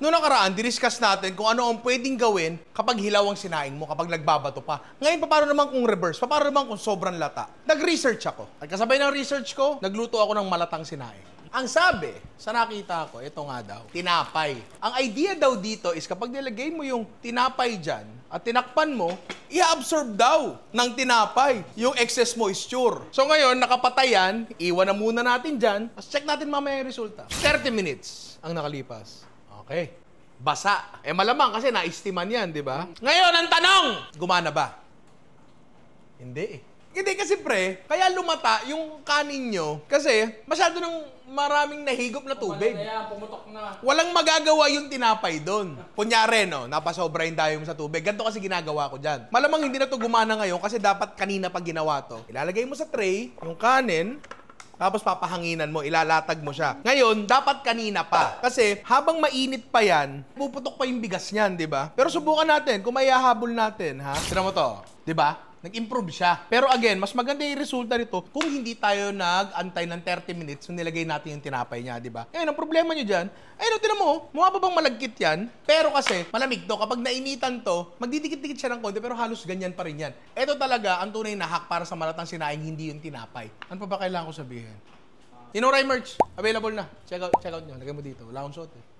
Noong nakaraan, diniscuss natin kung ano ang pwedeng gawin kapag hilaw ang sinaing mo, kapag nagbabato pa. Ngayon, paano naman kung reverse? Paano naman kung sobrang lata? Nag-research ako. At kasabay ng research ko, nagluto ako ng malatang sinaing. Ang sabi, sa nakita ko, ito nga daw, tinapay. Ang idea daw dito is kapag nilagay mo yung tinapay dyan at tinakpan mo, i-absorb daw ng tinapay yung excess moisture. So ngayon, nakapatay yan, iwan na muna natin dyan, tapos check natin mamaya yung resulta. 30 minutes ang nakalipas. Okay. Basa. Malamang kasi na-estiman yan, di ba? Ngayon, ang tanong! Gumana ba? Hindi eh. Hindi kasi kaya lumata yung kanin nyo kasi masyado nang maraming nahigop na tubig. Pumutok na. Walang magagawa yung tinapay doon. Kunyari, no, napasobra yung dayo mo sa tubig. Ganito kasi ginagawa ko dyan. Malamang hindi na to gumana ngayon kasi dapat kanina pa ginawa to. Ilalagay mo sa tray yung kanin, tapos papahanginan mo, ilalatag mo siya. Ngayon, dapat kanina pa. Kasi habang mainit pa yan, puputok pa yung bigas niyan, di ba? Pero subukan natin, kung maihahabol natin, ha? Tira mo to, di ba? Nag-improve siya. Pero again, mas maganda yung resulta nito kung hindi tayo nag-antay ng 30 minutes nung nilagay natin yung tinapay niya, di ba? Ngayon, ang problema nyo dyan, tinan mo, mukha pa bang malagkit yan? Pero kasi, malamig to. Kapag nainitan to, magdidikit-dikit siya ng konti, pero halos ganyan pa rin yan. Ito talaga, ang tunay na hack para sa malatang sinaing, hindi yung tinapay. Ano pa ba kailangan ko sabihin? Tinuray merch, available na. Check out nyo. Lagay mo dito. Wala akong suot eh.